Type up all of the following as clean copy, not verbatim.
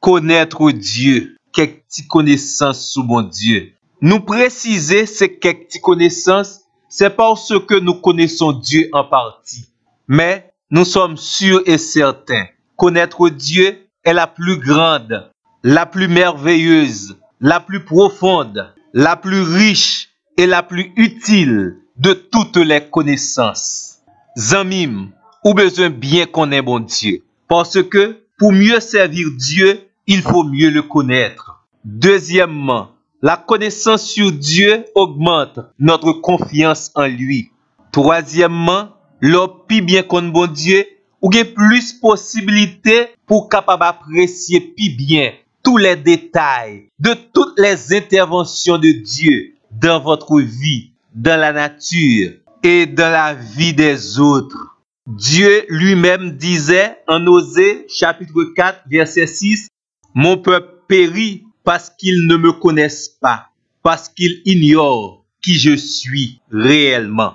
Connaître Dieu, quelques petites connaissances sur bon Dieu. Nous préciser ces quelques petites connaissances, c'est parce que nous connaissons Dieu en partie. Mais nous sommes sûrs et certains, connaître Dieu est la plus grande, la plus merveilleuse, la plus profonde, la plus riche et la plus utile de toutes les connaissances. Zamim, ou besoin bien connaître bon Dieu. Parce que pour mieux servir Dieu, il faut mieux le connaître. Deuxièmement, la connaissance sur Dieu augmente notre confiance en lui. Troisièmement, l'homme plus bien connaît bon Dieu, ou a plus possibilité pour capable apprécier plus bien tous les détails de toutes les interventions de Dieu dans votre vie, dans la nature et dans la vie des autres. Dieu lui-même disait en Osée chapitre 4 verset 6, « Mon peuple périt parce qu'ils ne me connaissent pas, parce qu'ils ignorent qui je suis réellement. »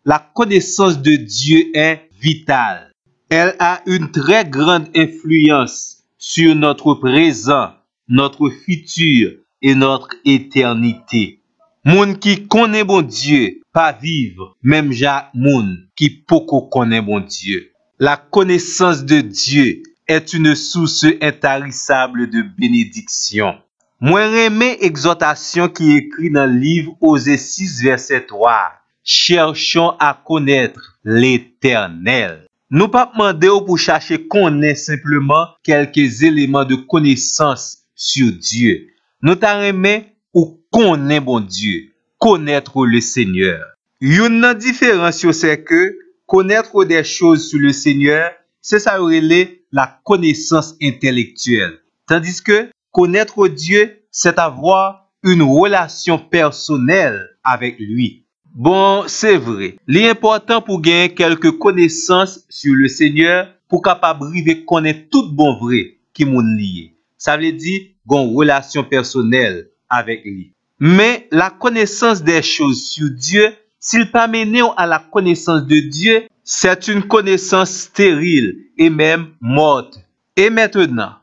La connaissance de Dieu est vitale. Elle a une très grande influence sur notre présent, notre futur et notre éternité. Moun qui connaît bon Dieu, pas vivre, même Jacques moun qui poko connaît bon Dieu. La connaissance de Dieu est une source intarissable de bénédiction. Moi remets exhortation qui est écrit dans le livre Osée 6 verset 3. Cherchons à connaître l'Éternel. Nous pas demander pour chercher connaître simplement quelques éléments de connaissance sur Dieu. Nous t'a remets ou connaître bon Dieu, connaître le Seigneur. Une différence c'est que connaître des choses sur le Seigneur, c'est ça relève la connaissance intellectuelle. Tandis que connaître Dieu, c'est avoir une relation personnelle avec lui. Bon, c'est vrai. L'important pour gagner quelques connaissances sur le Seigneur, pour capable arriver connaître tout bon vrai qui moun lié. Ça veut dire une relation personnelle avec lui. Mais la connaissance des choses sur Dieu, s'il pas mené à la connaissance de Dieu, c'est une connaissance stérile et même morte. Et maintenant,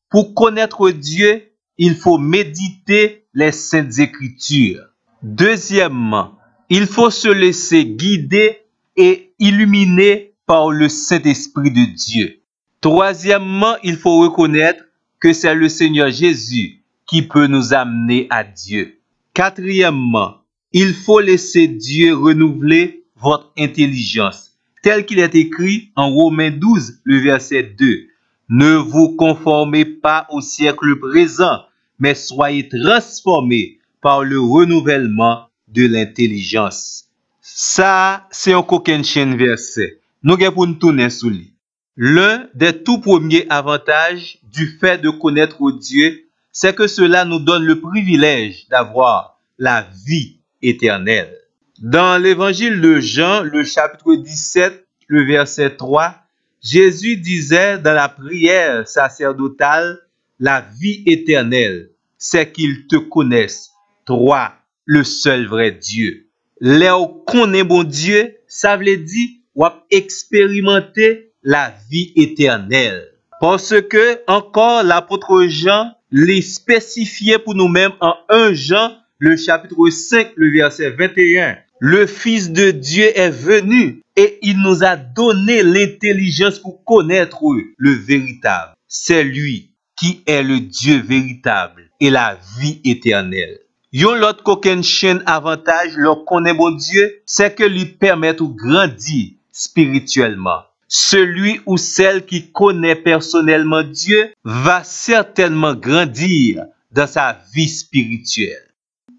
pour connaître Dieu, il faut méditer les Saintes Écritures. Deuxièmement, il faut se laisser guider et illuminer par le Saint-Esprit de Dieu. Troisièmement, il faut reconnaître que c'est le Seigneur Jésus qui peut nous amener à Dieu. Quatrièmement, il faut laisser Dieu renouveler votre intelligence, tel qu'il est écrit en Romains 12, le verset 2. Ne vous conformez pas au siècle présent, mais soyez transformés par le renouvellement de l'intelligence. Ça, c'est un coquin chaîne verset. Nous allons pour nous tourner sous lui. L'un des tout premiers avantages du fait de connaître Dieu, c'est que cela nous donne le privilège d'avoir la vie éternelle. Dans l'évangile de Jean, le chapitre 17, le verset 3, Jésus disait dans la prière sacerdotale, la vie éternelle, c'est qu'ils te connaissent, toi, le seul vrai Dieu. Là où connaît bon Dieu, ça veut dire ou expérimenter la vie éternelle. Parce que encore l'apôtre Jean les spécifié pour nous-mêmes en 1 Jean, le chapitre 5, le verset 21. Le Fils de Dieu est venu et il nous a donné l'intelligence pour connaître le véritable. C'est lui qui est le Dieu véritable et la vie éternelle. Yon l'autre qu'aucun chaîne avantage, leur connaît bon Dieu, c'est que lui permet de grandir spirituellement. Celui ou celle qui connaît personnellement Dieu va certainement grandir dans sa vie spirituelle.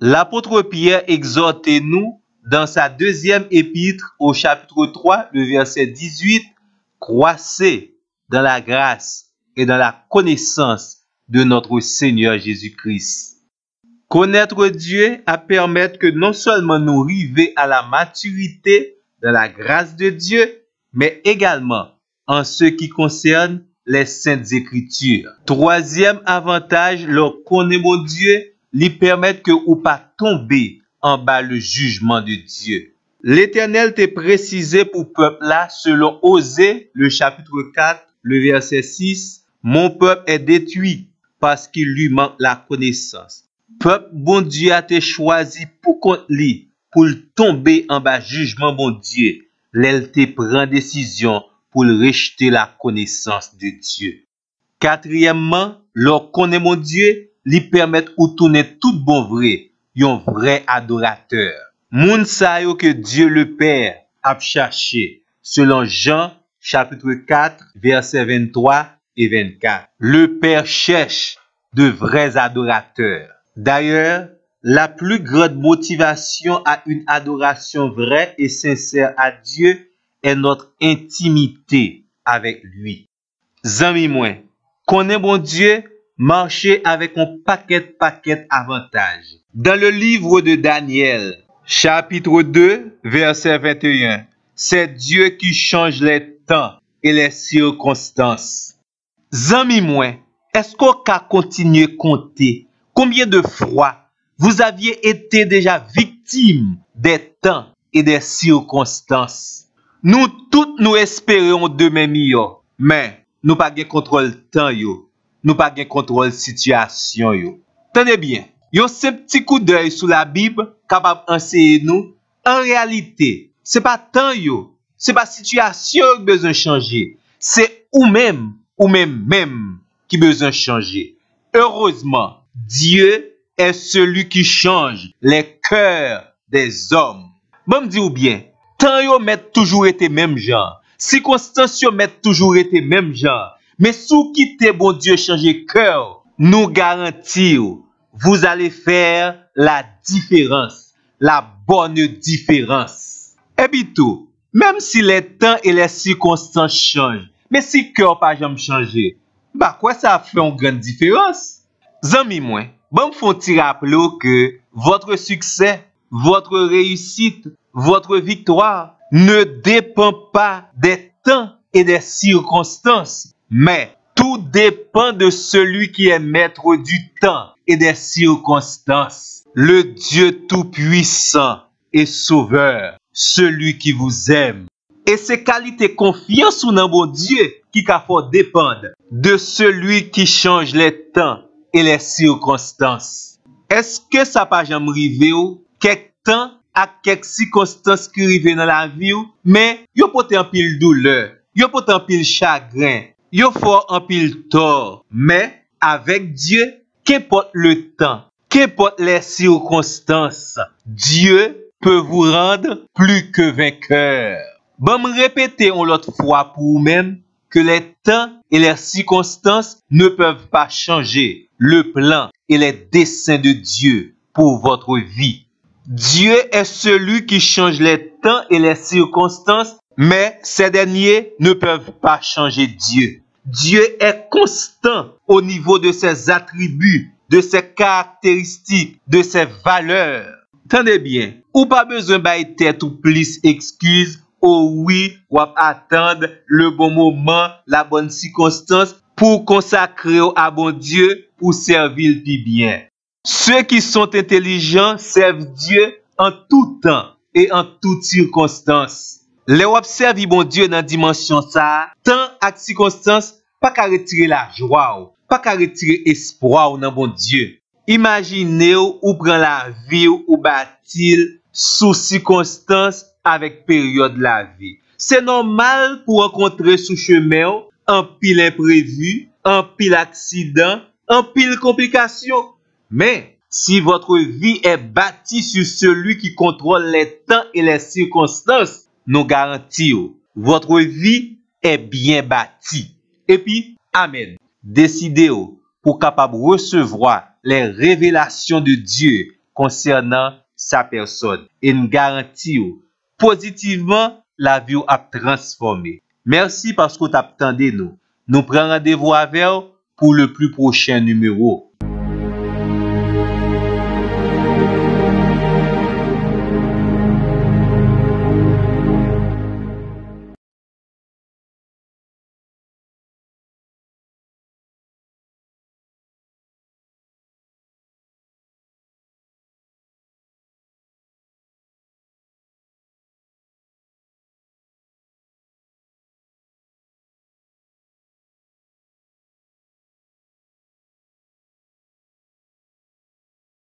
L'apôtre Pierre exhorte nous dans sa deuxième épître au chapitre 3, le verset 18, croissez dans la grâce et dans la connaissance de notre Seigneur Jésus-Christ. Connaître Dieu a permettre que non seulement nous arrivions à la maturité de la grâce de Dieu, mais également en ce qui concerne les Saintes Écritures. Troisième avantage, leur connaître Dieu, lui permettre que ou pas tomber en bas le jugement de Dieu. L'Éternel t'a précisé pour peuple là, selon Osée, le chapitre 4, le verset 6, mon peuple est détruit parce qu'il lui manque la connaissance. Peuple bon Dieu a été choisi pour contre lui, pour le tomber en bas jugement bon Dieu. L'elle te prend décision pour le rejeter la connaissance de Dieu. Quatrièmement, leur connaît mon Dieu, lui permet ou tourner tout bon vrai, un vrai adorateur. Moun sa yo que Dieu le Père a cherché, selon Jean chapitre 4, versets 23 et 24. Le Père cherche de vrais adorateurs. D'ailleurs, la plus grande motivation à une adoration vraie et sincère à Dieu est notre intimité avec lui. Zami moi, connais bon Dieu, marcher avec un paquet avantages. Dans le livre de Daniel, chapitre 2, verset 21, c'est Dieu qui change les temps et les circonstances. Zami moi, est-ce qu'on peut continuer à compter combien de fois vous aviez été déjà victime des temps et des circonstances? Nous tous nous espérons demain meilleur, mais nous pas de contrôle temps yo, nous pas de contrôle situation yo. Tenez bien, yon ce petit coup d'œil sur la Bible capable enseigner nous en réalité, c'est pas temps yo, c'est pas situation qui besoin changer, c'est ou même qui besoin changer. Heureusement, Dieu est celui qui change les cœurs des hommes. Bon me dit ou bien, temps yo met toujours été même genre, circonstances yo met toujours été même genre, mais sous quitter bon Dieu changer cœur, nous garantir vous allez faire la différence, la bonne différence. Et puis tout, même si les temps et les circonstances changent, mais si cœur pas jamais changer, bah quoi ça fait une grande différence? Zami moi, bon me font ti rappeler que votre succès, votre réussite, votre victoire ne dépend pas des temps et des circonstances, mais tout dépend de celui qui est maître du temps et des circonstances. Le Dieu tout-puissant et sauveur, celui qui vous aime. Et ces qualités confiance ou non bon Dieu qui faut dépendre de celui qui change les temps et les circonstances. Est-ce que ça pas jamais arrivé ou quelque temps à quelques circonstances qui arrivent dans la vie ou, mais yo pote en pile douleur, yo pote en pile chagrin, yo fort en pile tort, mais avec Dieu, qu'importe le temps, qu'importe les circonstances, Dieu peut vous rendre plus que vainqueur. Bon me répéter une autre fois pour vous-même que les temps et les circonstances ne peuvent pas changer le plan et les desseins de Dieu pour votre vie. Dieu est celui qui change les temps et les circonstances, mais ces derniers ne peuvent pas changer Dieu. Dieu est constant au niveau de ses attributs, de ses caractéristiques, de ses valeurs. Tenez bien, ou pas besoin de tête ou plus excuses. Oh oui, ou attendre le bon moment, la bonne circonstance pour consacrer à bon Dieu, pour servir le bien. Ceux qui sont intelligents servent Dieu en tout temps et en toutes circonstances. Les observer bon Dieu dans dimension ça, temps et circonstances, pas qu'à retirer la joie, pas qu'à retirer espoir dans bon Dieu. Imaginez ou prend la vie ou bâtir sous circonstances avec période de la vie. C'est normal pour rencontrer sous chemin un pile imprévu, un pile accident, un pile complication. Mais si votre vie est bâtie sur celui qui contrôle les temps et les circonstances, nous garantissons, votre vie est bien bâtie. Et puis, amen. Décidez-vous pour capable recevoir les révélations de Dieu concernant sa personne. Et nous garantissons positivement la vie a transformé. Merci parce que vous attendez nous. Nous prenons rendez-vous avec vous pour le plus prochain numéro.